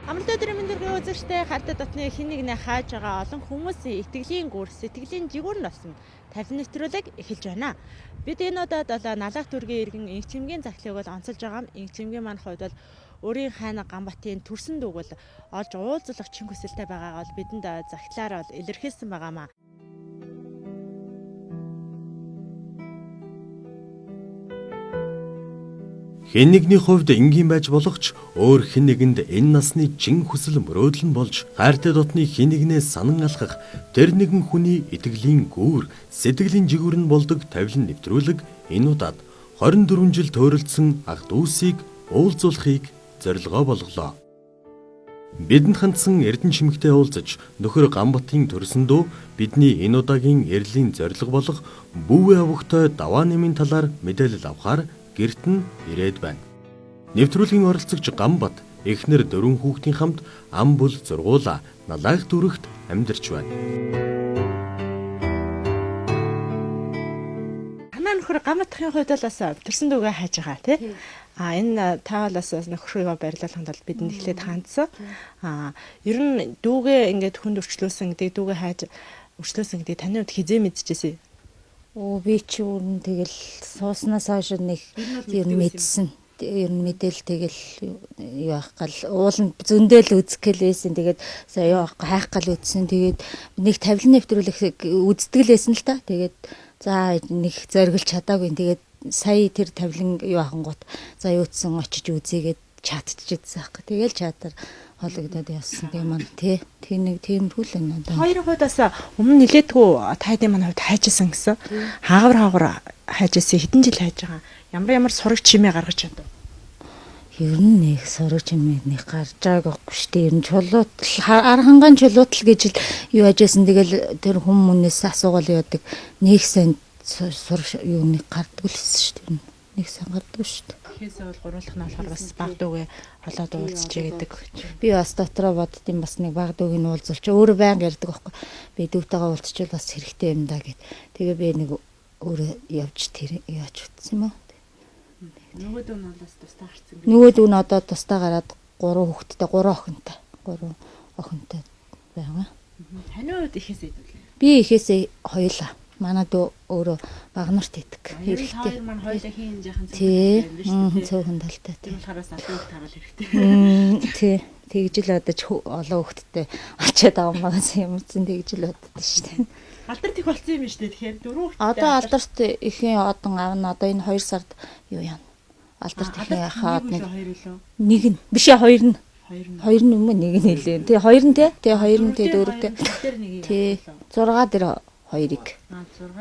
Амралтын өдрийн мэндэргийн үзэгчтэй Хальтад дотны хэн нэгнээ хааж байгаа олон хүмүүсийн итгэлийн гүр, сэтгэлийн жигүүр нь болсон тавилан нэвтрүүлэг эхэлж байна. Бид энэ удаад налах дүргийн иргэн Инхчимгийн захлыг бол онцолж байгаа юм. Инхчимгийн маань хувьд бол өөрийн хайна Ганбатын төрсөн дүүг бол олж уулзлах чин хүсэлтэй байгаагаа бол бидэнд захлаар бол илэрхийлсэн байгаамаа. Хэн нэгний хувьд энгийн байж болох ч өөр хэн нэгэнд энэ насны чин хүсэл мөрөөдөл нь болж хайртай дотны хэн нэгнээс санан алхах тэр нэгэн хүний итгэлийн гүүр сэтгэлийн жигүүр нь болдог тавилан нэвтрүүлэг энэ удаад 24 жил тууралдсан ах дүүсийг уулзуулахыг зорилгоо болголоо. Бидэнд хандсан эрдэнэ чимэгтэй уулзаж нөхөр Ганбатын төрсөн дөө бидний энэ удаагийн эрлийн зорилго болох бүүвээ авахтай даваа нэмийн талаар мэдээлэл авахар гэрт нь ирээд байна. Нэвтрүүлгийн оролцогч Ганбат эхнэр 4 хүүхдийн хамт ам бүл зургуула налайх дүрэгт амьдарч байна. Танаа нөхөр Ганбатын хувьд л бас төрсөн дүүгээ хайж байгаа тий. Энэ таалаас нөхрийгөө барилуулахад бол бидэнд эхлээд хандсан. Ер нь дүүгээ ингээд хүнд өрчлөөсөн гэдэг дүүгээ хайж өрчлөөсөн гэдэг таны хувьд хизээ мэдчихсэн. Би ч үүн тэгэл сууснаас хойш нэг ер нь мэдсэн. Ер нь мэдээл тэгэл юу ах гал ууланд зөндөл үзэхэлээсэн. Тэгээд сая явах хайх гал үзсэн. Тэгээд нэг тавилан нэвтрүүлэх үздгэлээсэн л та. Тэгээд за нэг зориглож чадаагүй. Тэгээд сая тэр тавилан юу ахангууд за юутсан очиж үзээгээд чатчихсан аахгүй. Тэгэл чатар хологдоод явсан. Тэгээ маань тиймэрхүү л энэ одоо. Хоёрын хувьд бас өмнө нилээдгүй тайдын маань хувьд хайжсэн гэсэн. Хаагар хайжсэн хэдэн жил хайж байгаа. Ямар сураг чимээ гаргаж чадав. Ер нь нэг сураг чимээ нэг гарч байгааг шүү дээ. Ер нь чулуутал арханган чулуутал гэж юу ажсэн. Тэгэл тэр хүмүүнээс асуугаал яадаг. Нэг сайн сураг юу нэг гардгүй л шүү дээ. Нэг сайн гардгүй шүү дээ. Тэгэхээс бол гуруулах нь болохоор бас баг дүүгээ олоод уулзчээ гэдэг. Би бас дотроо боддtiin бас нэг баг дүүг нь уулзуулч өөрөө байнга ярьдаг байхгүй. Би дүүтэйгээ уулзчихвал бас хэрэгтэй юм да гэд. Тэгээ би нэг өөрөө явж тэр яаж утсан юм аа. Нөгөөдөө нь бас тустаа гарцсан. Нөгөөдөө нь одоо тустаа гараад 3 хүүхэдтэй 3 охинтой байгаа. Таны хувьд ихээсээ хэдүүлээ. Би ихээсээ хоёулаа. Манай дөө өөрөө багнарт идэг. Хэрэгтэй. Хоёр маань хоёулаа хийн жаахан цөөхөн талтай. Тийм болохоор бас олон хүүхд харуул хэрэгтэй. Тий. Тэгж л одож олон хүүхдтэй очиад авмагаас юмцэн тэгж л боддоо шүү дээ. Алдарт их болсон юм шүү дээ. Тэгэхээр 4 хүүхдтэй. Одоо алдарт ихэн одон авна. Одоо энэ 2 сард юу яана. Алдарт ихэн яхаад нэг нь биш ээ 2 нь. Хоёр нь өмнө нэг нь хэлээ. Тэгээ 2 нь тий. Тэгээ 2 нь тий 4 тий. Тий. 6 дээр 2-ыг.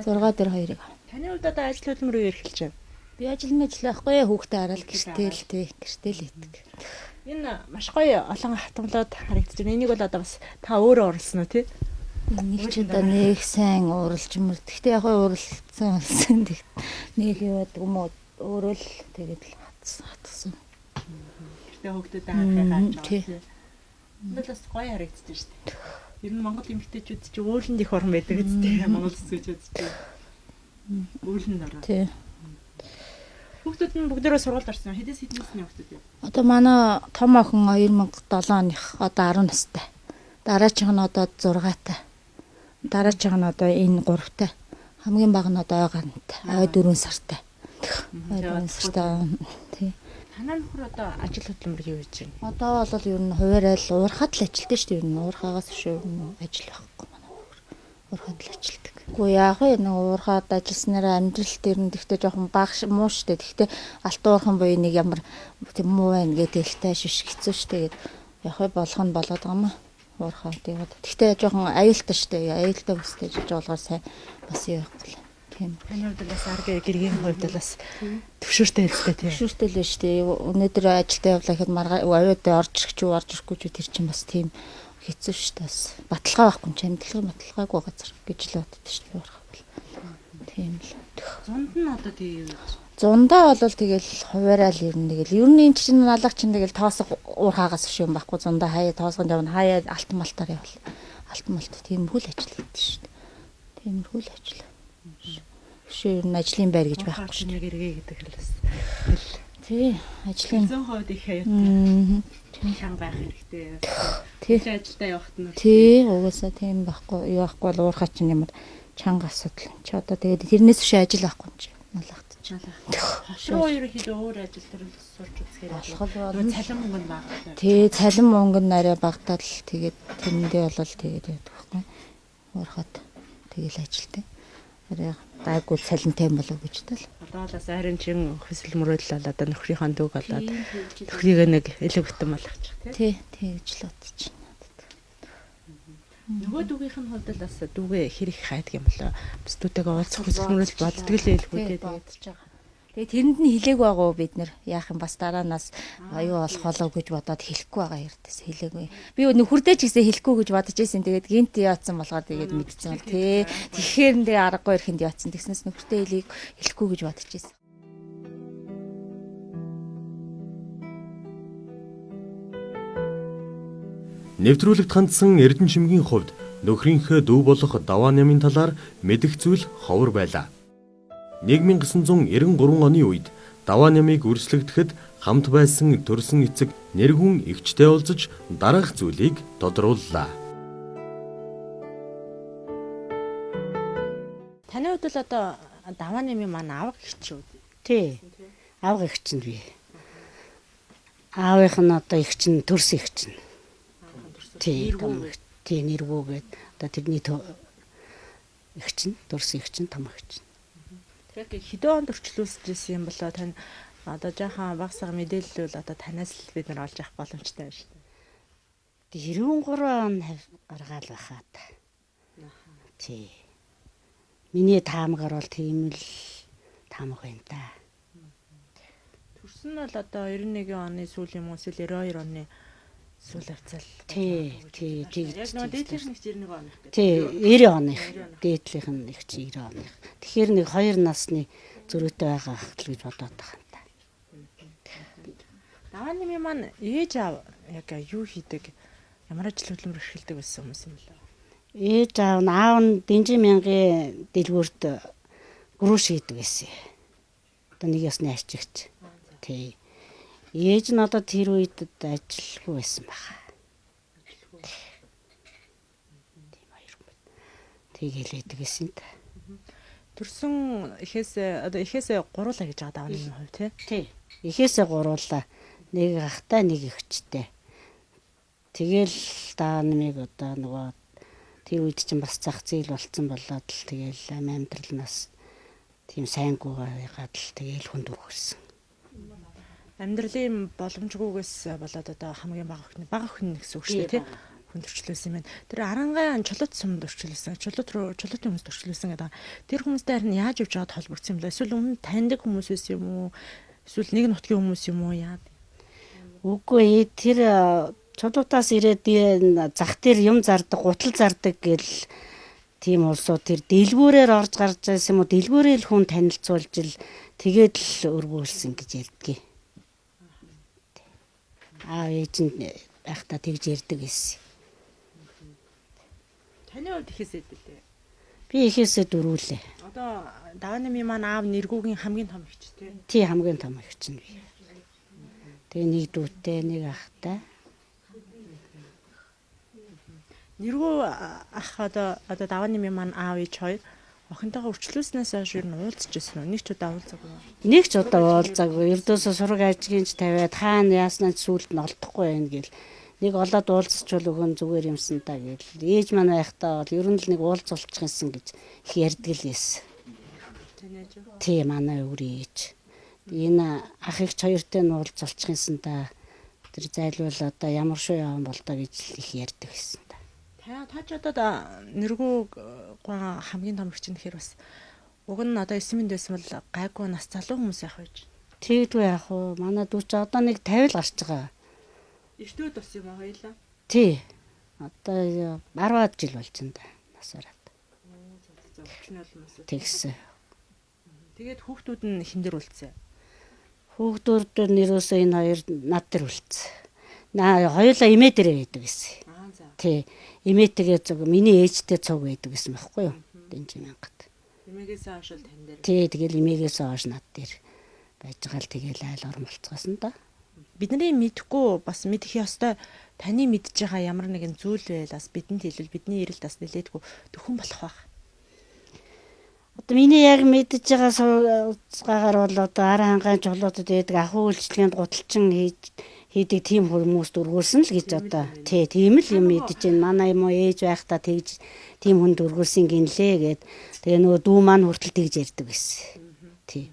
6 дээр 2-ыг. Таны хувьд одоо ажил хөдөлмөр үеэр эхэлж байна. Би ажил байхгүй хүүхдээ хараад гэртэл л идэг. Энэ маш гоё олон хатамлууд харагдаж байна. Энийг бол одоо бас та өөрөө оруулсан уу тий? Нэг ч одоо нэг сайн ууралж мөр. Гэхдээ яг ууралсан болсон. Нэг юу гэдэг юм уу өөрөө л тэгээд л хатсан. Гэхдээ хүүхдүүд харахыг хааж байгаа. Энэ бас гоё харагдаж байна шүү дээ. Ер нь Монгол эмэгтэйчүүд чинь ууланд их орон байдаг гэдэг Монгол зүсгэжүүд чинь. Ууланд ороо. Тий. Хүүхдүүд нь бүгдээрээ сургуульд орсон. Хэдээс хэдэн насны хүүхдүүд вэ? Одоо манай том охин 2007 оных одоо 10 настай. Дараачих нь одоо 6-тай. Дараачих нь одоо энэ 3-тай. Хамгийн бага нь одоо ойгантай. 4 сартай. 4 сартай. Тий. Танаа нөхөр одоо ажил хөдөлмөр юу хийж байна? Одоо бол ер нь хуваарай л уурхад л ажилтдаг шүү дээ. Ер нь уурхаагаас шүү ажил байхгүй манай нөхөр. Уурхад л ажилтдаг. Гэхдээ яг нэг уурхад ажилласнараа амьдрал дээр нь тэгтээ жоохон бага муу шүү дээ. Тэгтээ алтан уурхан буюу нэг ямар тийм муу байна гэдэг хэлтэй шиш хэцүү шүү дээ. Яг болох нь болоод байгаа маа. Уурхаа тэгээд. Тэгтээ жоохон аюултай шүү дээ. Аюултай бүстэй жиж болгоо сайн бас явахгүй. Тийм. Таны хувьд бас арга гэргийн хувьд бас төвшөртэй хэлтэй тийм. Төвшөртэй л шүү дээ. Өнөөдөр ажилдаа явлаа гэхэд аваад орж ирэхгүй ч тэр чинь бас тийм хэцүү шүү дээ. Бас баталгаа байхгүй юм чинь баталгаагүй газар гэж л боддоо шүү дээ. Тийм л. Зунд нь одоо тийм юу вэ? Зундаа бол тэгэл хуваарай л ирнэ тэгэл. Ер нь энэ чинь налах чинь тэгэл тоосго уурхаагаас шүү юм байхгүй. Зундаа хаяа тоосгонд явна. Хаяа алтан малтаар явал. Алтан малт тиймэрхүү л ажил хийдэг шүү дээ. Тиймэрхүү л ажил. Шир ажлын байр гэж байхгүй шүү дээ. Гэргээ гэдэг л бас. Тий, ажлын 100% их аюултай. Чанга байх хэрэгтэй. Тий. Ажилдаа явахт нь. Тий, угаасаа тийм байхгүй. Юу байхгүй бол уурхай чинь ямар чанга асуудал. Чи одоо тэгээд тэрнээс биш ажил авахгүй юм чи. Налахтчих. Хошроо ерөөхдөө өөр ажил дээр сурч үзэхээр Болох цалин мөнгө нь бага. тий, цалин мөнгө нь арай багтаал тэгээд тэрэндээ бол тэгээд яадаг байхгүй. Уурхад тэгэл ажилтай. Арай гайгүй цалинтай юм болов гэж тал. Одоо л бас харин чин хөсөл мөрөөдөл болоод нөхрийнхөө дүүг болоод нөхрийгөө нэг илүү бүтэн болгочих тий. Тий, тэгж л бодож байна. Нөгөө дүүгийнх нь хувьд л бас дүүгээ хэрэг хайдаг юм болоо. Бас дүүтэйгээ уулзах хөсөл мөрөөдөл боддог л байлгүй тий. Бодож байгаа. Тэгээ тэрэнд нь хэлээг байгаа бид нэр яах юм бас дараанаас аюу болох болов гэж бодоод хэлэхгүй байгаа ярдээс хэлээгүй. Би нөхөрдөө ч гэсэн хэлэхгүй гэж бодож байсан. Тэгээд гинт яатсан болгоод тэгээд мэдчихсэн бол тий. Тэгэхээр нэ аргагүй ихэнд яатсан. Тэгснээс нөхөртөө хэлэхгүй гэж бодож байсан. Нэвтрүүлэгт хандсан Эрдэнэ Шимгийн хувьд нөхрийнхөө дүү болох Даваа Нямын талаар мэдэх зүйл ховор байлаа. 1993 оны үед Даваа Нямыг үрслэгдэхэд хамт байсан төрсөн эцэг нэргүн эгчтэй уулзаж дараах зүйлийг тодрууллаа. Таны хувьд л одоо Даваа Нямын маань авга эгч үү? Тий. Авга эгч нь би. Аавынх нь одоо эгч нь төрс эгч нь. Тий. Тий, нэргүүгээд одоо тэрний эгч нь төрс эгч нь том эгч нь. Яг хэдэн онд орчлуулж ирсэн юм болоо тань одоо жаахан багсаа мэдээлэл бол одоо танаас л бид нар олж авах боломжтой байна шүү дээ. 93 он гаргаал байхад. Тий. Миний таамгаар бол тийм л таамаг байна да. Төрсөн нь бол одоо 91 оны сүүл юм уу эсвэл 92 оны сүүл авцал. Тий. Яг нөгөө дээдлийнх нь 91 оных гэдэг. Тий, 90 оных. Дээдлийнх нь их чи 90 оных. Тэгэхээр нэг 2 насны зөрүүтэй байгаа хэл гэж бодоод байгаа юм та. Даваа Нямын маань ээж аав яг юу хийдэг? Ямар ажил хөдөлмөр эрхэлдэг байсан хүмүүс юм болоо? Ээж аав нь Дэнжин мянгийн дэлгүүрт гөрөө шийдэг байсан. Одоо нэг ясны арчигч. Тий. Ээж нь одоо тэр үед ажилгүй байсан баха. Тийм хоёр хүн. Тийг хэлээдэг гэсэн та. Төрсөн эхээсээ гуруулаа гэж байгаа Даваа Нямын хувь тий. Эхээсээ гуруулаа. Нэг ахтай нэг эгчтэй. Тэгэл Даваа Нямыг одоо нөгөө тэр үед чинь бас зах зээл болцсон болоод л тэгэл амьдрал нас тийм сайнгүй байгаад л тэгэл хүнд өгсөн. Амьдралын боломжгүйгээс болоод одоо хамгийн бага охин гэсэн үг шүү дээ тий. Хүнд төрчлөөсөн юм байна. Тэр Арангай чулуут сумд төрчлөөсөн. Чулуутын хүмүүст төрчлөөсөн гэдэг. Тэр хүмүүстэй харин яаж явж байгаад холбогдсон юм бэ? Эсвэл өмнө таньдаг хүмүүс байсан юм уу? Эсвэл нэг нутгийн хүмүүс юм уу? Яа. Үгүй тэр чулуутаас ирээд зах дээр юм зардаг, гутал зардаг гэл тийм улсууд тэр дэлгүүрээр орж гарч байсан юм уу? Дэлгүүрээр л хүн танилцуулж л тэгээд л өргүүлсэн гэж ярьдгийг. Ээж нь байхдаа тэгж ярьдаг гэсэн. Таны хувьд ихээсээ дэлээ. Би ихээсээ дөрүүлээ. Одоо Даваа Нямын маань аав нэргүүгийн хамгийн том эгч тий. Тий, хамгийн том эгч нь би. Тэгээ нэг дүүтэй, нэг ахтай. Нэргүү ах одоо Даваа Нямын маань аав ээж хоёр охинтойгоо үрчлүүлснээс хойш юу уулзж ирсэн үү? Нэг ч удаа уулзаагүй. Нэг ч удаа уулзаагүй. Ердөөсөө сураг ажигийнч тавиад хаана яаснаа сүулт нь олдохгүй байх гэл. Нэг олоод уулзчвал өгөн зүгээр юмсан та гэл. Ээж маань байхдаа бол ер нь л нэг уулзуулчих юмсан гэж их ярьдаг л байсан. Тий, манай өврийн ээж. Энэ ах их хоёртой нь уулзуулчих юмсан та. Тэр зайлвал одоо ямар шүү яван болдоо гэж их ярьдаг байсан та. Та ч одоо нэргүү хамгийн том эгч нь гэхээр бас уг нь одоо 9 минут байсан бол гайгүй нас залуу хүмүүс явах байж. Тэгдгүй яах вэ? Манай дүү чи одоо нэг 50 л гарч байгаа. Эртүүд бас юм аа хоёлаа. Тий. Одоо 10-аад жил болж байна да. Нас ороод. Тэгсэн. Тэгээд хүүхдүүд нь хин дээр үлдсэн. Хүүхдүүд нэрөөсөө энэ хоёр над дээр үлдсэн. Хоёулаа эмээ дээр байдаг гэсэн. Тий. Эмээтэйгээ цуг миний ээжтэй цуг байдаг гэсэн байхгүй юу? Дэнжин мянгат. Эмээгээс хойш л тань дээр. Тий, тэгэл эмээгээс хойш над дээр байж байгаа л тэгэл айл орон болцгоосон да. Бидний мэдхгүй бас мэдэх ёстой таны мэдж байгаа ямар нэгэн зүйл байл бас бидэнд хэлвэл бидний эрэлт бас нэлээдгүй төхөн болох байх. Одоо миний яг мэдж байгаа суугаагаар бол одоо ара хангаан чулуутад байдаг ахуй үйлчлэгэнд гуталчин хийдэг тийм хүмүүст өргүүлсэн л гэж одоо тийм л юм мэдж байна. Манай юм уу ээж байхдаа тэгж тийм хүнд өргүүлсэн гинлээ гэд тэгээ нөгөө дүү маань хүртэл тэгж ярьдаг байсан. Тийм.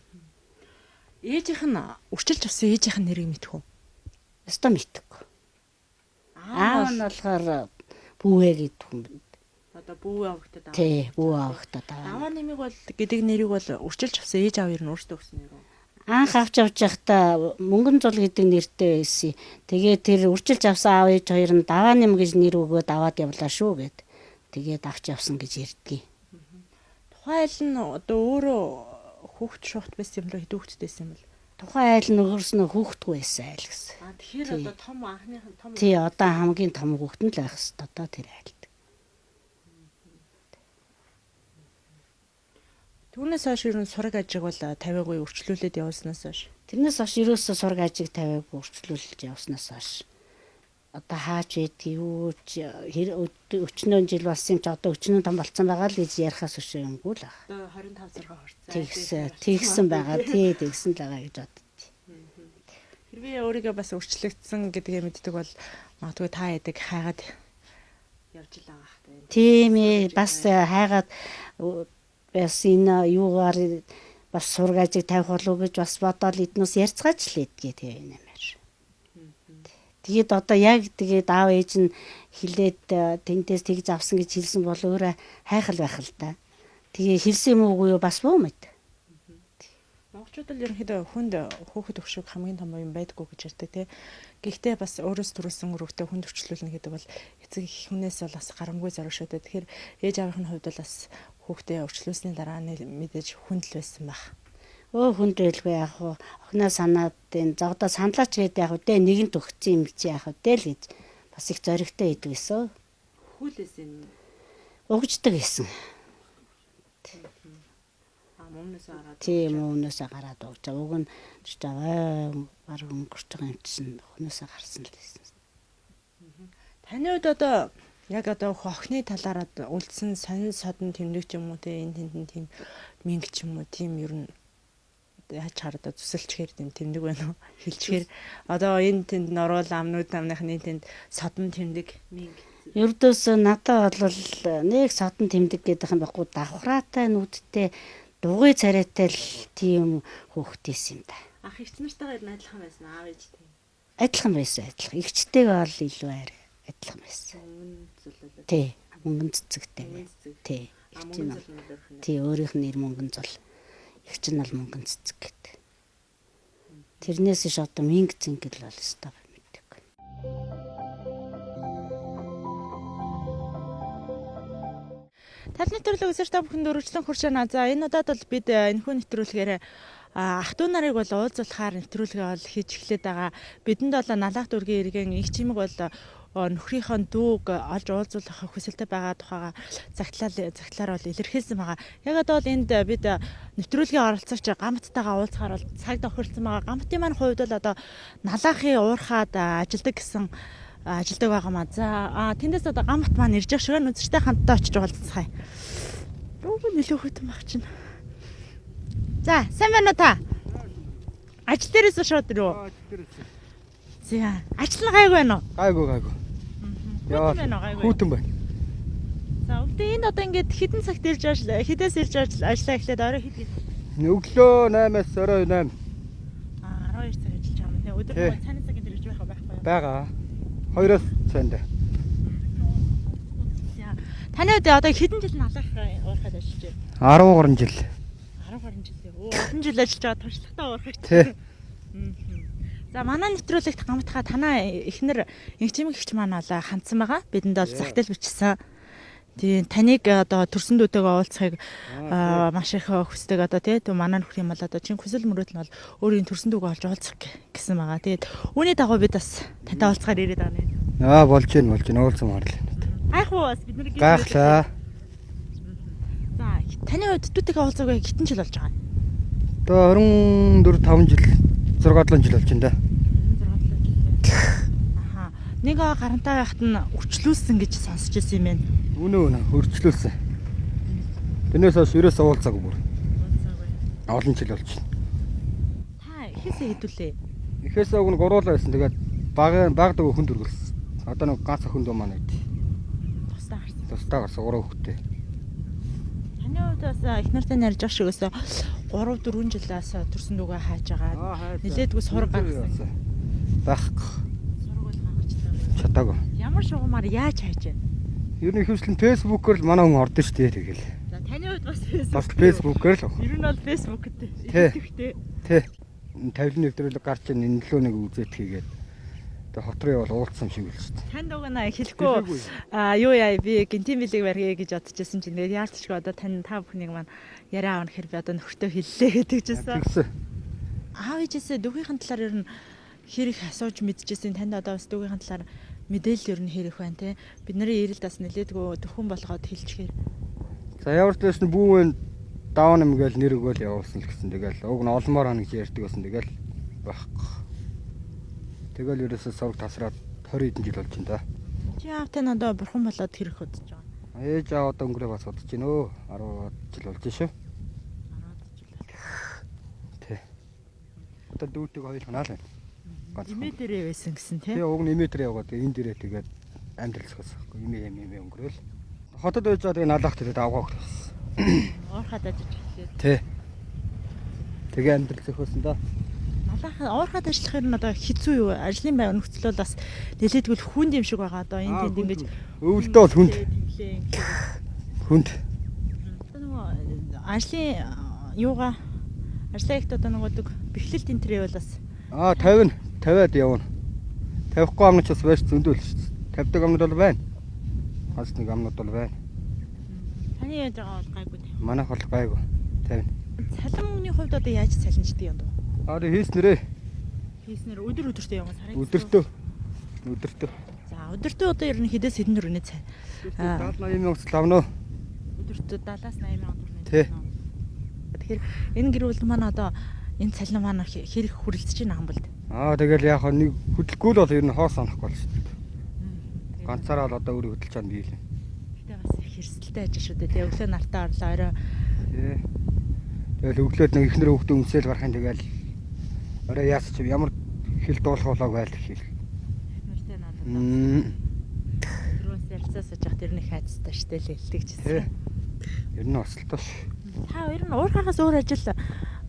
Ээжийнх нь үрчилж авсан ээжийнх нь нэрийг мэдэх үү? Өстө мэддэг. Аав нь болохоор бүүвэ гэдэг хүн. Одоо бүү авагтад аваа. Тий, бүү авагтад аваа. Аваа нэмийг бол гэдэг нэрийг бол үрчилж авсан ээж аав ер нь өөртөө өгсөн нэр үү? Анх авч явж байхдаа мөнгөн зул гэдэг нэртэй байсан. Тэгээ тэр үрчилж авсан аав ээж хоёр нь даваа нэм гэж нэр өгөөд аваад явлаа шүү гэд. Тэгээд авч явсан гэж ярьдгийг. Тухайн айл нь одоо өөрөө хүүхд шуухт байсан юм л хэдүүхтдээсэн юм бол. Тухайн айл нь өөрснөө хүүхдгүй байсан айл гэсэн. Тэгэхээр одоо том анхныхан том. Тий, одоо хамгийн том хүүхэд нь л байх хэвээр одоо тэр айлд. Түүнээс хойш ер нь сураг ажиг бол тавиагүй өрчлүүлээд явуулснаас хойш. Тэрнээс хойш ерөөсөө сураг ажиг тавиагүй өрчлүүлж явснаас хойш. Одоо хаач ийдгийг юу өчнөө жил болсон юм чи одоо өчнөө том болцсон байгаа л гэж ярихаас өшөө юмгүй л аа. Одоо 25 6 хүрсэн. Тэгсэн байгаа. Тий, тэгсэн л байгаа гэж боддتي. Хэрвээ өөрийгөө бас өрчлөгдсөн гэдгээ мэддэг бол магадгүй та яадаг хайгаад явж л байгаа хэрэг. Тийм ээ, бас хайгаад бас энэ юугаар бас сураг ажиг тавих болов гэж бас бодоод эднээс ярьцгаач л эдгээ тэгээ юм амар. Тэгээд одоо яг тэгээд аав ээж нь хилээд тэнтээс тэгж авсан гэж хэлсэн бол өөрөө хайхал байх л да. Тэгээ хэлсэн юм уугүй юу бас боо мэд. Монголчууд л ерөнхийдөө хүнд хөөхд өгшөг хамгийн том юм байдгүй гэж ярьдаг тий. Гэхдээ бас өөрөөс төрүүлсэн өрөвтэй хүнд өрчлүүлнэ гэдэг бол эцэг хүнээс бол бас гарамгүй зориг шүү дээ. Тэгэхээр ээж аавынхны хувьд бол бас хүүхдээ өрчлүүлсний дараа мэдээж хүнд л байсан байх. Хүнд байлгүй яг хуу охиноо санаад энэ зогдоо саналаач гэдэг яг үдэ нэгэнт өгсөн юм чи яг үдэ л гэж бас их зоригтой байдаг гэсэн. Хүлээс юм. Өгждөг гэсэн. Мөмнөөсөө гараад. Тийм мөмнөөсөө гараад өгч байгаа. Уг нь ч байгаа баг өнгөрч байгаа юм чинь охиноосоо гарсан л байсан. Таны хувьд одоо яг одоо охины талаараа үлдсэн сонин содон тэмдэг ч юм уу те энэ тэнд тийм минг ч юм уу тийм ер нь яаж хараад зүсэлчээр тэмдэг байна уу хэлчихээр одоо энэ тэнд норвол амнууд намныхны тэнд содон тэмдэг минг ердөөсөө надад бол нэг содон тэмдэг гэдэг юм байхгүй давхраатай нүдтэй дугуй царайтай л тийм хөөхтэйс юм да. Ах ихч нартайгаар адилхан байсан аав ээж тийм. Адилхан байсан адилхан. Игчтэйгээ бол илүү адилхан байсан. Тий, мөнгөн цэцэгтэй. Тий. Тий, өөрийнх нь нэр мөнгөн зул. Игч нь бол мөнгөн цэцэг гэдэг. Тэрнээс ш одоо минг зингэл бол өстой мэддэг. Талны төрлөг өсөр та бүхэнд өргөжлөн хурж байна. За энэ удаад бол бид энэхүү нэвтрүүлгээр ах トゥ нарыг бол уулзуулахаар нэвтрүүлгээ бол хийж эхлэдэг байгаа. Бидэнд бол налах дүргийн иргэн их чимэг бол нөхрийнхөө дүүг олж уулзуулах хүсэлтэй байгаа тухайга цагтлаар бол илэрхийлсэн байгаа. Яг одоо бол энд бид нэвтрүүлгийн оролцогч гамттайгаа уулзахаар бол цаг тохиролцсон байгаа. Гамттын маань хувьд бол одоо налахын уурхаад ажилдаг гэсэн ажилдаг байгаа маа. За тэндээс одоо гамт маань ирж явах шиг нүцэртэй хамтдаа очиж уулзцгаая. Дүүг нөлөө хөтөн баг чинь. За, сайн байна уу та? Ажил дээрээс шууд ирүү? Ажил дээрээс. За, ажил нь гайгүй байна уу? Гайгүй. Яа, хүүтэн байна. За, өвдөө энэ одоо ингээд хэдэн цагт ирж хідээс ирж ажиллаа эхлээд орой хэд гээд? Өглөө 8-аас орой 8. 12 цаг ажиллаж байгаа юм тий. Өдөр бол цааны цагт ирж байх байхгүй юу? Бага. 2-оос цаанд. Таны одоо хэдэн жил налах уурхад ажиллаж байна? 13 жил. 13 жил. Олон жил ажиллаж байгаа туршлагатай уурхаг. Тий. За манай нэвтрүүлэгт гамтхаа танаа эхнэр инхчимэг ихч маань бол хандсан байгаа. Бидэнд бол загтал бичсэн. Тийм таныг одоо төрсөн дүүтэйгээ уулзахыг маш их хүсдэг одоо тий манай нөхөр юм бол одоо чин хүсэл мөрөөдөл нь бол өөрийн төрсөн дүүгээ олж уулзах гэсэн байгаа. Тэгээд үүний дагуу бид бас тантай уулзахаар ирээд байгаа нэ. Болж гин уулзсан маар л. Айх уу бас бидний гайхлаа. За таны хувьд дүүтэйгээ уулзаагүй хитэн жил болж байгаа. Одоо 24 5 жил 6 7 жил болж байна да. Аха. Нэг гарантай байхад нь өчлүүлсэн гэж сонсч ирсэн юм байна. Үнэ хөрчлүүлсэн. Тэрнээс хойш ерөөсөө уулзаагүй бүр. Олон жил болж байна. Та ихээсээ хэдүүлээ? Эхээс өг нэг уруулаа байсан. Тэгээд баг дэг хүнд өргөлсөн. Одоо нэг ганц охин дөө маань байд. Тусдаа гарсан. Тусдаа гарсан 3 хүүхэдтэй. Таны хувьд бас их нартай ярьж байгаа шиг өсөө 3 4 жилээс төрсөн дүүгээ хааж байгаа. Нилээдгүй сураг гаргасан. Байхгүй. Сургууль гаргаж Чадаагүй. Ямар шугамар яаж хайж байна? Ер нь ихэвчлэн фэйсбүүкээр л манай хүн ордон шүү дээ тэгэл. За таны хувьд бас Бас фэйсбүүкээр л. Ер нь бол фэйсбүүктэй. Тий. Тавилын нэвтрүүлэг гарч ийн энэ лөө нэг үзээд хийгээд. Тэгээ хот руу явал уулцсан юм шиг л шүү дээ. Танд угнаа хэлэхгүй юу яа би гинтийн билег барья гэж бодчихсон чинь тэгээд яалтчгүй одоо тань та бүхнийг маань яриа авах хэрэг би одоо нөхөртөө хэллээ гэдэг чийсэн. Тэгсэн. Аав ээжээсээ дүүгийнхэн талаар ер нь хэр их асууж мэдчихсэн танд одоо бас дүүгийнхэн талаар мэдээлэл ер нь хэр их байна те бид нарын ирэлд бас нэлээдгүй төхөн болгоод хэлчихээр. За ямар ч байсан бүүн даун юм гээл нэр өгөөл явуулсан л гэсэн. Тэгэл уг нь олмоор хана гэж ярьдаг байсан. Тэгэл байхгүй. Тэгэл ерөөсөө сураг тасраад 20 хэдэн жил болж байна да. Чи аав тань одоо бурхан болоод хэрэг хөдөж байгаа. Ээж аа одоо өнгөрөө бас удаж байна өө. 10 жил болж шүү. 10 жил. Тий. Одоо дүүтэг хоёулгнаа л байна. Имээ дээрээ байсан гэсэн тий. Тэгээ уг нь имээ дээр явгаад энэ дээрээ тэгээд амьдралцгаас байхгүй имээ өнгөрөөл. Хотод байж байгаа тэгээ налах тэгээд авгаа өгсөн. Уурхаад ажиллаж эхлээд. Тий. Тэгээ амьдрал зөхөөсөн да. Уурхаад ажиллах юм одоо хэцүү юу? Ажлын байр нөхцөл бол бас нэлээдгүй хүнд юм шиг байгаа одоо энэ тэнд ингэж өвөлдөө бол хүнд. Хүнд. Одоо нөгөө ажлын юугаа ажлаа ихт одоо нөгөө бэхлэлт энтрээ бол бас 50-аад явна. 50-гүй амнууд ч бас байж зөндөөл шүү дээ. 50-даг амнууд бол байна. Бас нэг амнууд бол байна. Таны яаж байгаа бол гайгүй тийм. Манайх бол гайгүй. 50. Цалин мөнгөний хувьд одоо яаж цалинждаг юм бэ? Тэгээ хийснэрээ. Хийснээр өдөртөө яваа сарын. Өдөртөө. За өдөртөө одоо ер нь хэдээс хэдэн төгрөний цай? 70-80 мянга цал авна. Өдөртөө 70-аас 80 мянган төгрөний. Тий. Тэгэхээр энэ гэр бүл маань одоо энэ цалин маань хэрэг хүрэлцэж байна хамбалд. Тэгэл яг нэг хөдөлгөөл бол ер нь хоос санахгүй л шүү дээ. Ганцаараа л одоо өөрөө хөдөлж чана биелээ. Гэтэ бас их хэрсэлтэй ажил шүү дээ. Тэгээ өглөө нартаа орлоо орой. Тий. Тэгэл өглөөд нэг ихнэр хүүхдээ өмсөөл гарахын тэгэл орой яасч ямар хэл дуулах болоог байл хэл. Нэртэй надад. Тэрөөс ярилцаа сууж явах тэр нэг хайцтай штэ л хэлдэг чийсэн. Ер нь ослтоо ш. Та ер нь уурхаагаас өөр ажил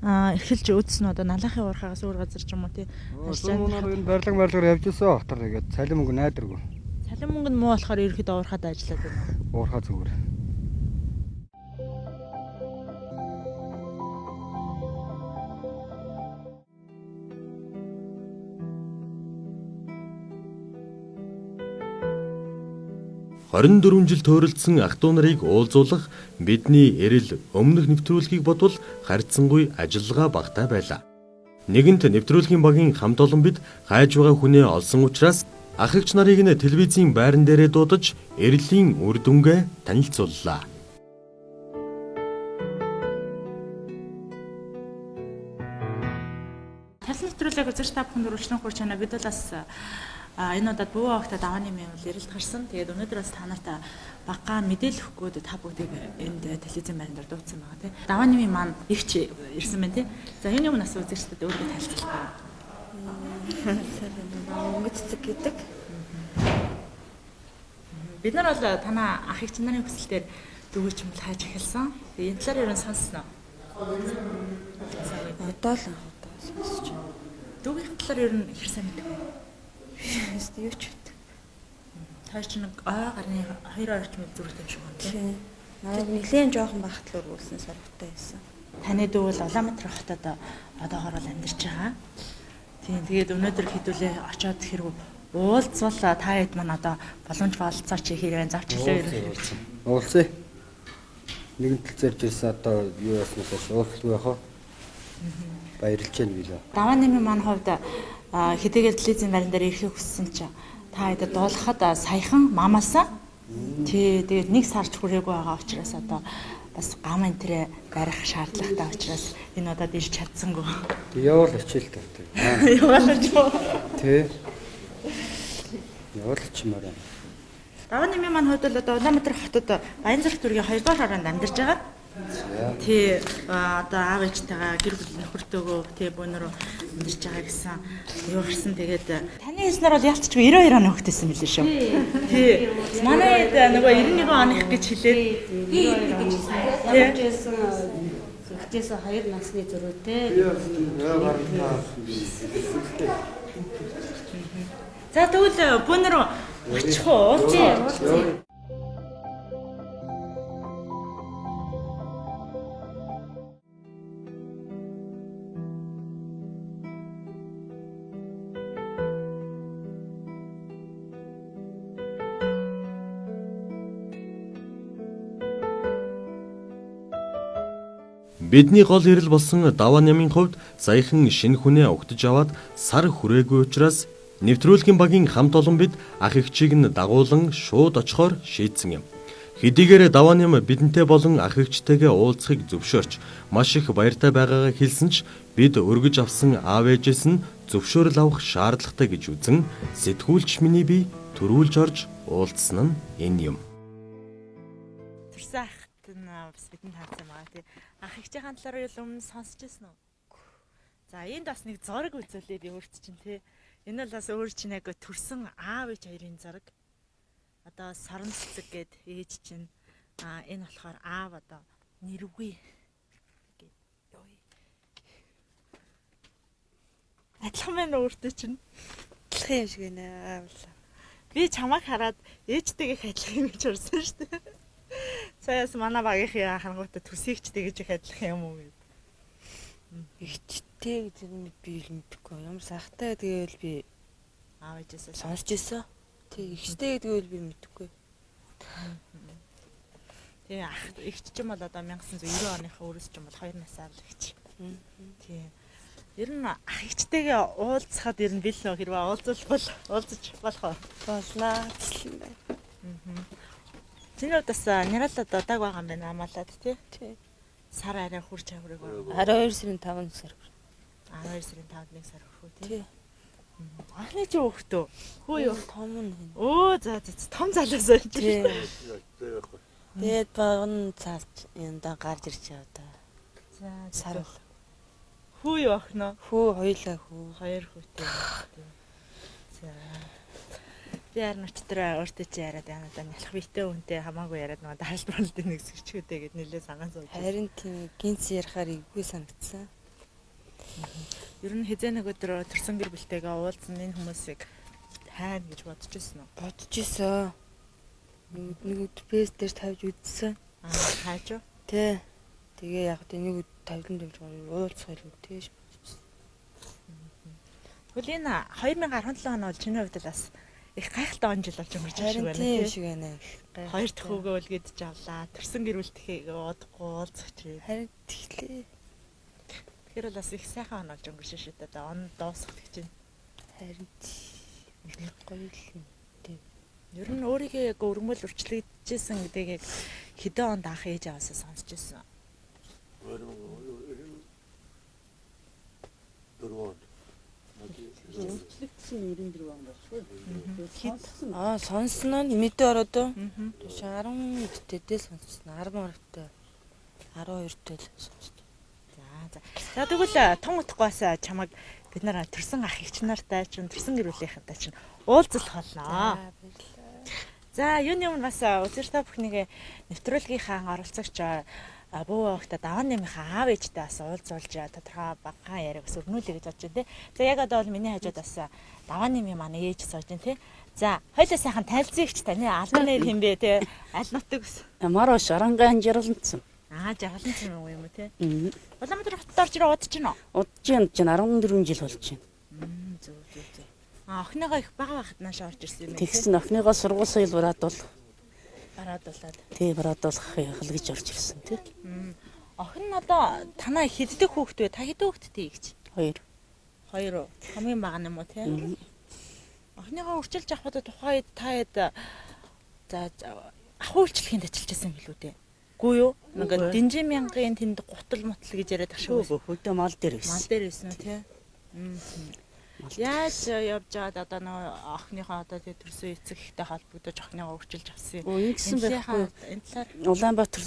эхэлж үзсэн одоо налахын уурхаагаас өөр газар ч юм уу тий. Сумунаар энэ барилга явж ирсэн хотор тэгээд цалин мөнгө найдваргүй. Цалин мөнгө нь муу болохоор ерөөхдөө уурхаад ажиллаад байна. Уурхаа зүгээр. Хорин 4 жил тууралдсан ах トゥ нарыг уулзуулах бидний эрэл өмнөх нэвтрүүлгийг бодвол харьцангуй ажиллагаа багтаа байлаа. Нэгэнт нэвтрүүлгийн багийн хамт олон бид хайж байгаа хүнээ олсон учраас ах эгч нарыг нь телевизийн байран дээрээ дуудаж эрэлийн үр дүнгээ танилцууллаа. Талын нэвтрүүлэг үзэж та бүхэнд өргөжлөн хүрч байна. Бид бол бас энэ удаад бүү огтод авааны мэм ярилд гарсан. Тэгээд өнөөдөр бас та нарт багаан мэдээлэл өгөхгүйд та бүгдийг энд телевизийн байран дээр дуудсан байгаа тийм. Давааны мэм маань ихч ирсэн байна тийм. За юуны өмнө нас үзэгчдэд өөрийгөө танилцуулах. Өнгөцөг гэдэг. Бид нар бол танаа ах эгч нарын хүсэлтээр дүүгч юм хайж эхэлсэн. Тэгээд энэ талаар юу сонсноо? Одоо л сонсож байна. Дүүгийн талаар ер нь хэр сайн мэддэг вэ? Юу ч бит. Та ч нэг гарны 2 орчим зүрхтэй юм шиг байна тийм. Надад нэлээд жоохон багтлуур үлсэн сургатай байсан. Таны дүү бол Улаанбаатар хотод одоогоор л амьдарч байгаа. Тийм тэгээд өнөөдөр хэдүүлээ очиод хэрэг уулзвал та хэд маань одоо боломж болцоо чи хэрэг завч хэлээ ер нь. Уулзъя. Нэгэн тал зэрж ирсэн одоо юу яснаас уулзлгүй яхаа. Баярлж байна билээ. Давааны маань хувьд хэдийгээр телевизийн байран дээр ирэхийг хүссэн чи та хэд дуулахад саяхан мамаасаа тий тэгээд 1 сарч хүрээгүй байгаа учраас одоо бас гам энтрэ барих шаардлагатай учраас энэ удаад ирж чадсангүй. Явал очил тавтай. Яваалж юу? Тэ. Явал очимаар байна. Давааны маань хувьд бол одоо Улаанбаатар хотод Баянзүрх дүүргийн 2 дугаар хороонд амьдарч байгаа. Тий одоо аав ээжтэйгээ гэр бүл нөхөртөөгөө тий бүүнөрөө амьдарч байгаа гэсэн юу гарсан. Тэгээд таны хэлснээр бол ялцчгүй 92 оны хөлтөсөн мэл шүү. Тий. Манай нөгөө 91 оных гэж хэлээд 92 гэж хэлсэн. Ямар ч байсан ихтэйсэн 2 насны зөрүүтэй. За тэгвэл бүүнөрөө очих уу? Уулзъя. Бидний гол эрэл болсон даваа нямын хувьд саяхан шинэ хүнээ угтаж аваад сар хүрээгүй учраас нэвтрүүлгийн багийн хамт олон бид ах эгчийг нь дагуулan шууд очихоор шийдсэн юм. Хэдийгээр даваа ням бидэнтэй болон ах эгчтэйгээ уулзахыг зөвшөөрч маш их баяртай байгаагаа хэлсэн ч бид өргөж авсан аав ээжээс нь зөвшөөрөл авах шаардлагатай гэж үзэн сэтгүүлч миний бие төрүүлж орж уулзсан нь энэ юм. Төрсөн ахт нь бас бидэнд таацсан байгаа тий. Ах эгчийн талаар юу өмнө сонсч ирсэн үү? За энд бас нэг зураг үзүүлээд өөрт чинь тий. Энэ бол бас өөр чинь яг төрсөн аав ээж хоёрын зураг. Одоо саран цэцэг гээд ээж чинь энэ болохоор аав одоо нэрвгүй гээд ёо. Адилхан байна өөртөө чинь. Адилхан юм шиг байна аавал. Би чамайг хараад ээжтэйгээ адилхан юм гэж урсан шүү дээ. Саяас манай багийнхаа хангалттай төсөөгчтэй гэж их адилхан юм уу гэв. Ихтэй гэж би л мэдэхгүй. Ямар сайхтай гэдгээл би Аав ээжээсээ сонсч ирсэн. Тэг ихтэй гэдгээл би мэдэхгүй. Тэгээ ах эгч ч юм бол одоо 1990 оныхаа өрөөс ч юм бол 2 насаа л эгч. Тийм. Ер нь ах эгчтэйгээ уулзахад ер нь бэлнэ хэрвээ уулзах уулзаж болох уу? Болнаа гэсэн байна. Чиний удаас нэрэл одоо даг байгаа юм байна амаалаад тий. Тий. Сар арай хурж авраг байна. 12 сарын 5-нд сар. 12 сарын 5-нд сар хөрхөө тий. Тий. Анхны чи хөөхтөө. Хөө юу? Том нь. Өө за том залуус байж. Тий. Тэгээд багн цаалж янда гарч ирч байгаа да. За Сар бол. хүү юу охноо? Хүү хоёлаа хүү. 2 хүүтэй. За. Би харин өчтөр өөртөө чи яриад байна да нялх битээ үнтэй хамаагүй яриад нөгөө даалбарлалтын нэг зэгчгүүдээ гээд нэлээ сангаан сууж. Харин тийм гинц ярахаар иггүй санагдсан. Ер нь хизээ нэг өдөр төрсөн гэр бүлтэйгээ уулзсан энэ хүмүүсийг хайна гэж бодож ирсэн үү? Бодож исэн. Нэг өдөр фэйс дээр тавьж үзсэн. Хайж уу? Тий. Тэгээ яг нэг өдөр тавилан тавьж уулзах юм тийш. Тэгвэл энэ 2017 он бол чиний хувьд бас их гайхалтай он жил болж өнгөрч байгаа шиг байна Тийм тий. шиг байна. Хоёр дахь хүүгээ үлгээж авлаа. Төрсөн гэр бүлтэйгээ удахгүй уулзах чи. Харин тэглээ. Тэгэхээр бол бас их сайхан он болж өнгөрч шүү дээ. Одоо он дуусах гэж байна. Харин гоё л юм. Ер нь өөрийгөө яг өргөмөл үрчлэгдэжсэн гэдгийг яг хэдэн онд анх ээж аваасаа сонсч ирсэн. Сонсноо мэдээ ороод 10 дэдээ сонссон. 10 оравтай. 12-тэй л сонссон. За тэгвэл том утгаас чамайг бид нар төрсөн ах эгч нартай ч төрсөн гэр бүлийнхэнтэй ч уулзах болно. За юуны өмнө бас үзэртэй бүхнийг нэвтрүүлгийнхаа оролцогч бөө өгтө даван нэмийнхаа аав ээжтэй бас уулзуулж тодорхой багахан яриаг бас өрнүүлээ гэж бодож байна тий. За яг одоо бол миний хажууд бас даван нэм манай ээж сууж байна тий. За хоёлаа сайхан танилцъяач таны албан нэр хэм бэ тий. Аль нутаг ус? Ямар шарангаан жирлэнцэн. Жаргалан юм уу тий. Улаанбаатар хотод орж ирээ удаж байна уу? Удаж юм чинь 14 жил болж байна. Зөв. Охиныгоо их бага байхад нааш орж ирсэн юм. Тэгсэн охиныгоо сургууль соёл бараадвал Бараадуулаад. тий бараадуулах яхал гэж орж ирсэн тий. Охин нь одоо танаа хэддэг хүүхэд вэ? Та хэдэн хүүхэдтэй гэж? 2. 2 уу? Хамгийн бага юм уу тий? Охиныгоо үрчилж авахад тухайд та хэд за ахуулчлахын ажиллаж байсан билүү дээ? Үгүй юу? Нэг Дэнжин мянгын тэнд гутал мутал гэж яриад ах шүү. Хөдөө мал дээр Мал байсан. дээр байсан уу тий? Яаж явж байгаад одоо нөгөө охиныхоо одоо тий төрсөн эцэг ихтэй холбогдож охиныгоо өрчилж авсан юм. Ингэсэн байхгүй. Энэ талаар Улаанбаатар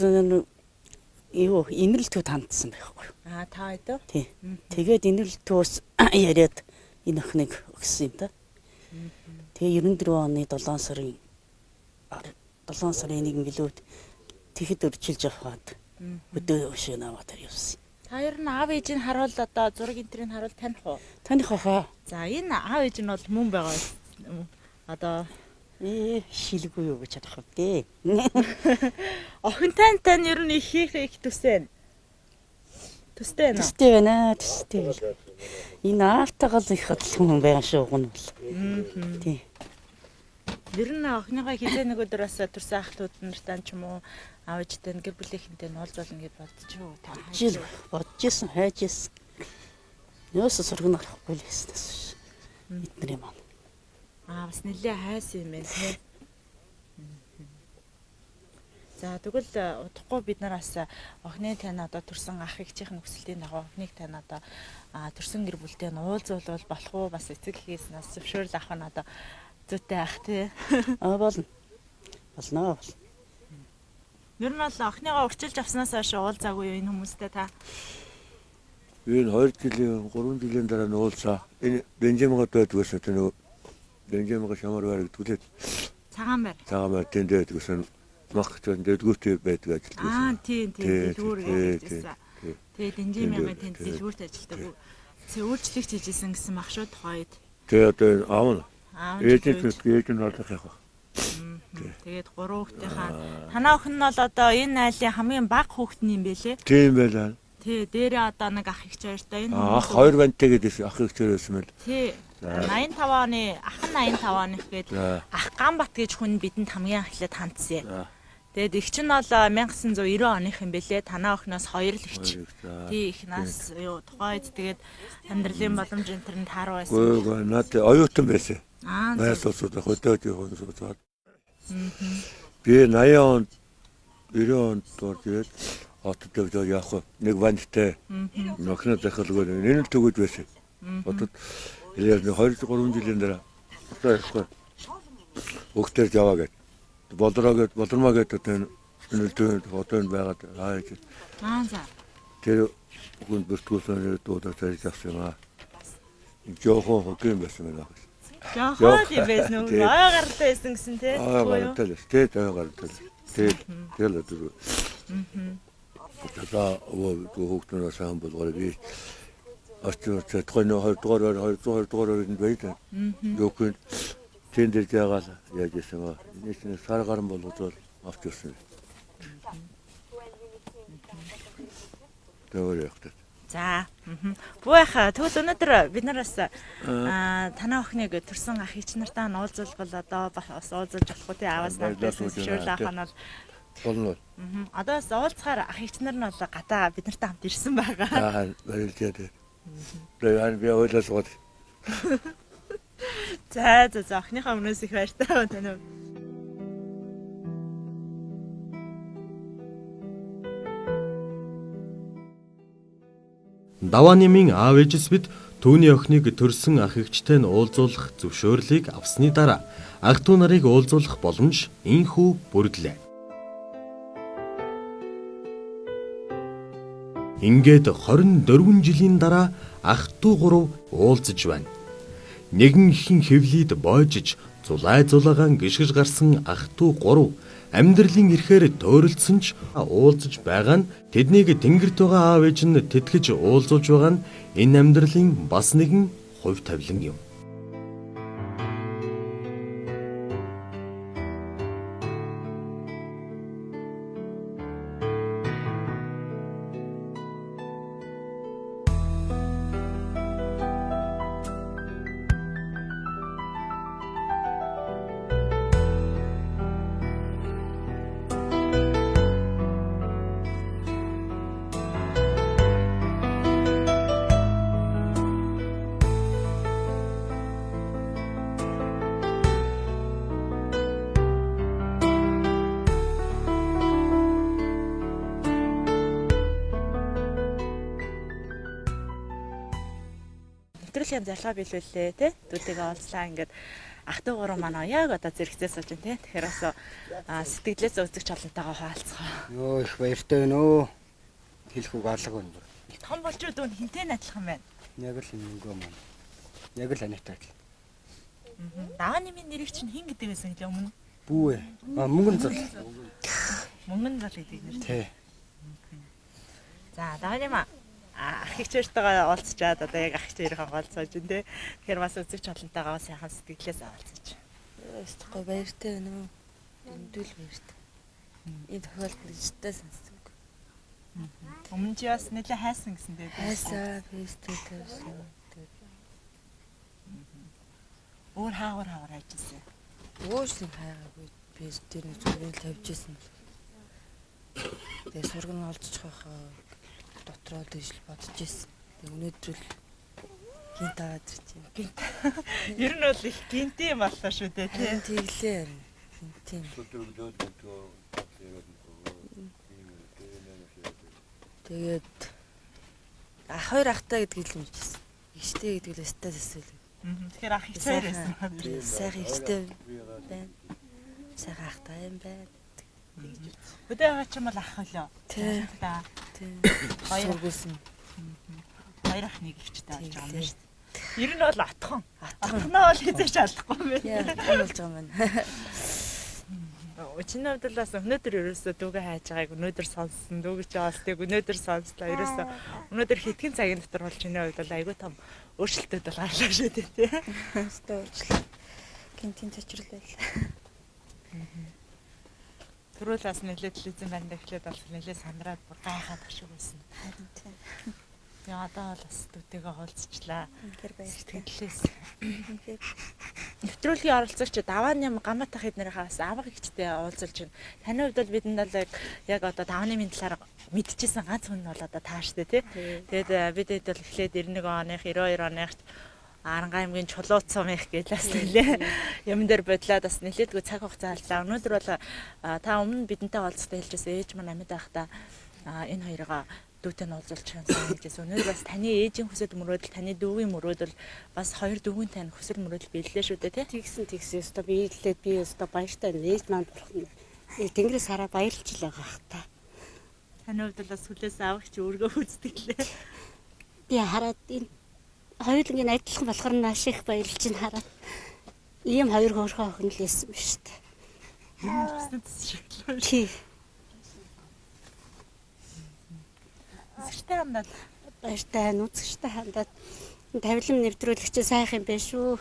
юу инэрл төв хандсан байхгүй. та хэд? Тий. Тэгээд инэрл төвөөс яриад энэ охиныг өгсөн юм да. Тэгээ 94 оны 7 сарын 1 гэлүүд тэгэхэд өрчилж аваад өдөө өшөө наваад явсан. Та хоёр нь аав ээж нь харуул одоо зураг энтрийг харуул таних уу? Таних хаа. За энэ аав ээж нь бол мөн байгаа юм. Одоо Шилгүй юу гэж бодох вэ? охинтой тань ер нь их төстэй. Төстэй нэ. Төстэй байна. Төстэй. Энэ аавтайгаа л их хөдөлгөөн байгаа шүү гүн бол. Тий. Ер нь охиныгоо хизээ нэг өдөр бас төрсөн ах トゥ нартай ч юм уу аав ээжтэй гэр бүлийнхэнтэй уулзуулна гэж бодчих уу та. Жил бодож исэн, хайж исэн. Ёс сургана авахгүй л хэснээс. Эднэрийн маань. Бас нэлээ хайсан юм байна тий. За тэгвэл удахгүй бид нар бас охины тань одоо төрсэн ах эгчийн нөхцөлтийн дагуу охиныг тань одоо төрсэн гэр бүлтэй нь уулзуулбал болох уу? Бас эцэг эхээс нас зөвшөөрөл авах нь одоо зүйтэй ах тий. Болно. Болно. Ер нь бол охиныгоо урчилж авснаас хойш уулзаагүй юу энэ хүмүүстэй та? Энэ 2 жилийн 3 жилийн дараа нь уулзаа. Энэ Бенжамингаа байдгүйсэн тэ нөгөө Бенжамингаа шамар байр гэдгүүлээд цагаан байр тэнд байдгүйсэн мах ч дэдгүүртэй байдаг ажилтсан. Тийм дэлгүүр хийжсэн. Тэгээд Бенжамингаа тэнд дэлгүүрт ажилладаг. Өөрчлөлт хийжсэн гэсэн мах шүү тухайд. Тэгээд одоо аав нь ээж нь болох яах вэ? Тэгээд 3 хүүхдийнхаа танаа охин нь бол одоо энэ айлын хамгийн бага хүүхдэн юм байлээ. Тийм байлаа. Тий, дээрээ одоо нэг ах их хоёртой энэ ах 2 бантай гэдээс ах их хоёрсэн мэл. Тий. 85 оны ах нь 85 оных гээд ах Ганбат гэж хүн бидэнд хамгийн эхлээд хандсан. Тэгээд их чинь бол 1990 оных юм бэлээ. Танаа охиноос 2 л ихч. Тий, их нас юу тухайд тэгээд амьдралын боломж энэ тааруу байсан. Гөө надад оюутан байсан. Найс усууд хөдөөж явах суугаад. Би 80 он 90 онд дөрөв хотод явах нэг вантай нөхнө захалгүй энэ төгөж байсан. Хотод яг 2 3 жилийн дараа одоо яахгүй. Өгтөр яваа гэд. Болдормаа гэдэг энэ хотод байгаад ааж. За. Тэр хүн бүртгүүлсэн дуудаж авсан юм аа. Жохон хөгийн байсан байна. Яхаа тийм байсан уу? Аягартай байсан гэсэн тий. Аягартай л тий, аягартай. Тэгэл өдөр. За хүүхдүүд сайн болгоо би очиж тухайн 20 дугаар энэ байдаг. Юугүй тэнд яагаад яаж ийсэн аа. Энэ сар гарan болгож авч ирсэн. Тэр яахтай. За. Бууяха тэгвэл өнөөдөр бид нар бас танаа охиныг төрсэн ах ич нартаа нь уулзвал одоо бас уулзаж болох уу тий аваас надаас зөвшөөрөл авах нь бол болно. Одоо бас уулзахаар ах ич нар нь бол гадаа бид нартай хамт ирсэн байгаа. Баярлалаа. Тэгээд би ойлаж гоо. За охиныхаа өмнөөс их баяртай байна тань. Даваанымын аав ээжс бид түүний охиныг төрсэн ах эгчтэй нь уулзуулах зөвшөөрлийг авсны дараа ах トゥ нарыг уулзуулах боломж инхүү бүрдлээ. Ингээд 24 жилийн дараа ах トゥ 3 уулзж байна. Нэгэн ихэн хэвлийд боожж зулай зулаагаан гიშгэж гарсан ах トゥ 3 амьдралын эрхээр төөрөлдсөн ч уулзж байгаа нь тэднийг тэнгэрт байгаа аав ээж нь тэтгэж уулзуулж байгаа нь энэ амьдралын бас нэгэн хувь тавилан юм. нэвтрүүлгийн залгаа биелүүллээ тий. Дүүтэйгээ олцлаа ингээд ах トゥ гурав манай яг одоо зэрэгцээ сууж байна тий. Тэгэхээр бас сэтгэлээс үзэгч олонтойгоо хаалцгаа. Йоо их баяртай байна өө. Хэлэх үг алга байна. Том болж үүдүүн хинтээ адилхан байна. Яг л мөнгөө маань. Яг л анитаа адил. Давааны минь нэрийг чинь хин гэдэг байсан хэлээ өмнө. Бүү ээ. Мөнгөн зул. Мөнгөн зул гэдэг нэр. Тий. За давааны маа ах хичээртэйгээ уулзчаад одоо яг ах хичээрийнхээ уулзаж байна тий. Тэгэхээр бас үзэгч олонтойгоо сайхан сэтгэлээс уулзаж. Өстөхгүй баяртай байна уу? Эндүүл баяртай. Энэ тохиолдолд ихтэй сонсдог. Өмнө чи бас нэлээ хайсан гэсэн дээ. Хайсаа фэсттэй тавьсан. Өөр хаагар хайжсэн. Өөрсдөө хайгаагүй фэсттэй нэг зүгээр тавьжсэн. Тэгээ сурган олдчих байхаа дотроо дэжл бодож ирсэн. Тэгээ өнөөдөр л гинт аваад ирж байна. Гинт. Ер нь бол их гинт юм боллоо шүү дээ тий. Тэглээ. Гинт. Тэгээд хоёр ахтай гэдгийг л мэдчихсэн. Игчтэй гэдэг л өстэй төсөөл. Тэгэхээр ах их сайр байсан. Сайхан игчтэй байна. Сайхан ахтай юм байна. Өдөө байгаа ч юм бол ах хөлөө. Тий. Хоёр сургуулсан. Хоёр ах нэг ихчтэй болж байгаа юм шүү дээ. Ер нь бол атхан. Атхнаа бол хийж чадахгүй юм байна. Яа, болж байгаа юм байна. Чиний хувьд л бас өнөөдөр ерөөсөө дүүгээ хайж байгааг өнөөдөр сонссон. Дүүгээ чи олтыг өнөөдөр сонслоо. Ерөөсөө өнөөдөр хэдхэн цагийн дотор бол чиний хувьд бол айгүй том өөрчлөлтүүд бол гарлаа шүү дээ тий. Өстой өөрчлөлт. Гинтийн цочрлол. Түрүүл бас нэлээд телевизэн байна гэхлээр бол нэлээд сандраад бүр гайхаад ашиг байсан. Харин тийм. Яа одоо бол бас дүүтэйгээ уулзчлаа. Үнэхээр баяртай. Сэтгэлээс. Нэвтрүүлгийн оролцогч давааны гамбатах эднэрийнхээ бас авах ихтэй уулзалж байна. Таны хувьд бол бидэнд бол яг одоо давааны минь талаар мэдчихсэн ганц хүн нь бол одоо тааштай тий. Тэгээд бид хэд бол эхлээд 91 оных 92 оных Арангаа аймгийн Чулууцсан их гэлээс нэлээ юм дээр бодлоод бас нэлээдгүй цаг хугацаа аллаа. Өнөөдөр бол та өмнө бидэнтэй уулзалтаа хэлжсэн ээж маань амьд байхдаа энэ хоёроо дүүтэй нь уулзуулж байгаа гэсэн. Өнөөдөр бас таны ээжийн хүсэл мөрөөдөл, таны дүүгийн мөрөөдөл бас хоёр дүүгийн тань хүсэл мөрөөдөл биеллээ шүү дээ тий. Тэгсэн өстө биелээд би өстө баяртай ээж маань бурхан Тэнгэрээс хараа баярлж л байгаа хта. Таны хувьд бас хүлээс авах чи өөргөө үзтгэлээ. Би хараад энэ хоёулангийн адилхан болохоор нааш их баярлж ин хараад ийм хоёр хөөрхөн охин л байсан биш үү. Тий. Үзэгчтэй хандаад Баяртай үзэгчтэй хандаад тавилан нэвтрүүлэгч сайхан байх шүү.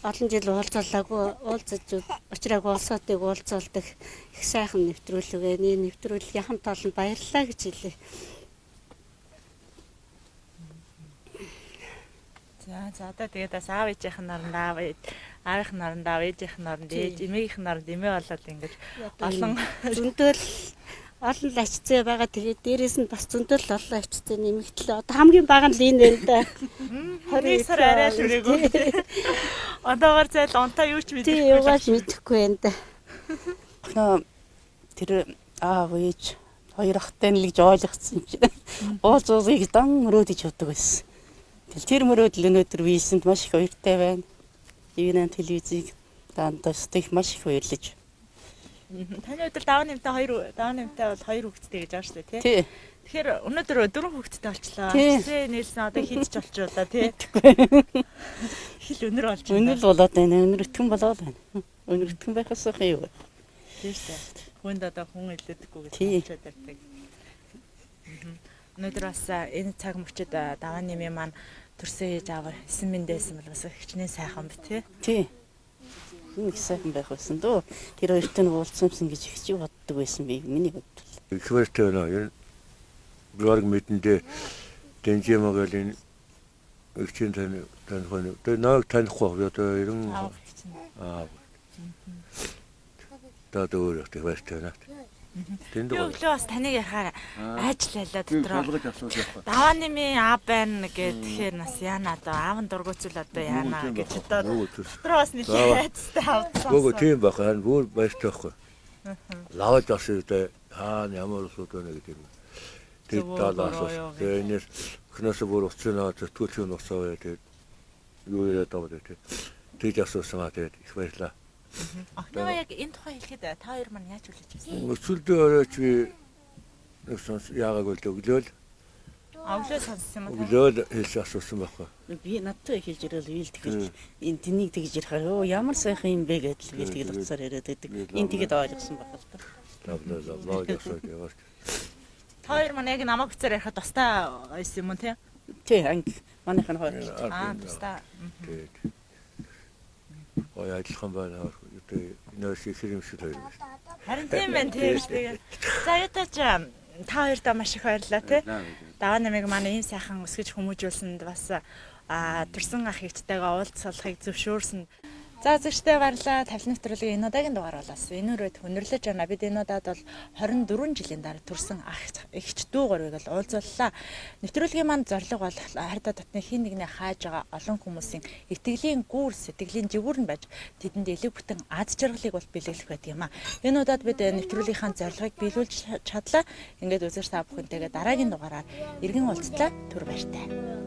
Олон жил уулзалаагүй уулзаж очраагүй улсуудыг уулзуулдаг их сайхан нэвтрүүлэг. Энэ нэвтрүүлгийн хамт олон баярлалаа гэж хэлье. За одоо тэгээд бас аав ээжийнх нь наранд аавынх нь наранд аав ээжийнх нь наранд ээж эмээгийнх нь наранд эмээ болоод ингэж олон зөндөл олон л ачцээ байгаа. Тэгээд дээрээс нь бас зөндөл олон ачцээ нэмэгдлээ. Одоо хамгийн бага нь л энэ байна да. 20 сар арай л үрээгүй. Одоогоор зайл онтаа юу ч мэдэхгүй. Тий, юугаач мэдэхгүй байна да. Тэр аав ээж хоёр ахтай нэг ойлгоцсон юм чинь. Уулзуулгыг дан мөрөөдөж явдаг байсан. Тэр мөрөөдөл өнөөдөр вийсэнд маш их баяртай байна. Ивэн телевизийг дандаас их маш их баярлаж. Таны өдөр даваа нэмтэй бол хоёр хүүхэдтэй гэж байгаа шүү дээ тий. Тэгэхээр өнөөдөр дөрвөн хүүхэдтэй болчлоо. Тэ нээлсэн одоо хидч болчихлоо тий. Хил өнөр болж байна. Өнөр болоод байна. Өнөртгөн болоод байна. Өнөртгөн байхаас юу вэ? Тийм шүү дээ. Хүнд одоо хүн илээдэггүй гэж бодчиход байдаг. Өнөөдөр бас энэ цаг мөчид даваа нэмээ маань төрсөн ээж аав эсэн мэндээсэн бол бас хичнээн сайхан бит тий. Нэг сайхан байх байсан дөө. Тэр хоёртой нь уулзсансан гэж их чи боддог байсан би миний хувьд. Их баяртай байна. Энэ блог мэдэндээ дэнжимаgal энэ ихчин тань хоног. Тэр нэг танихгүй одоо ерөн Даадөөр их баяртай байна. Тэнд өглөө бас таныг яхаар айжлайлаа дотроо. Даваа нэмийн аав байна гэхээр нас яана одоо аав нь дургуцул одоо яана гэж одоо дотроо бас нэлээд айцтай авсан. Гоо тийм байх харин бүр баяртай байхгүй. Лавж асуудаг хаана ямар сууд байна гэдэг. талаас энэс хнасаа бүр уцнаа төтгөлийн усаа тэгээд юу яриад байгаа тэгээд тэгж асуусан тэгээд их баярлаа. Охиноо яг энэ тухай хэлэхэд та хоёр маань яаж хүлээж авсан? Өсөлдөө оройч би нэгсэн яагааг өглөөл Өглөө сонссон юм уу? өглөөл хэлж асуусан байхгүй. Би надтай хэлж ирэл ийл тэгэхээр энэ тэнийг тэгж ярихаар ёо ямар сайхан юм бэ гэдэл би тэгэл уцаар яриад байдаг. Энэ тэгээд ойлгосон байна л та. Лав ясаа. Та хоёр маань яг намайг уцаар ярихад тустай байсан юм уу те? Тий анги манайхан хоёр. Тустай. Тэгээд ой ажиллахан байна. Нөөс их юмшил хоёр байна. Харин тийм байна тийм тэгээд. За ятаач та хоёртаа маш их баярлалаа те. Даваа намайг манай ийм сайхан өсгөж хүмүүжүүлсэнд бас төрсөн ах эгчтэйгээ уулзсалахыг зөвшөөрсөн. За зөвштэй баярлалаа. Тавилан нэвтрүүлгийн энэ удаагийн дугаар болоос энэ үрээд өнөрлөж байна. Бид энэ удаад бол 24 жилийн дараа төрсөн ах эгч дүү гурвыг л уулзууллаа. Нэвтрүүлгийн маань зорилго бол хайртай дотны хин нэгний хааж байгаа олон хүмүүсийн итгэлийн гүүр сэтгэлийн жигүүр нь байж тэдэнд элэг бүтэн ад жаргалыг бол бэлэглэх байдаг юм а. Энэ удаад бид нэвтрүүлгийнхаа зорилгыг биелүүлж чадлаа. Ингээд үзэж та бүхэнтэйгээ дараагийн дугаараар иргэн уулзлаа. Түр баяртай.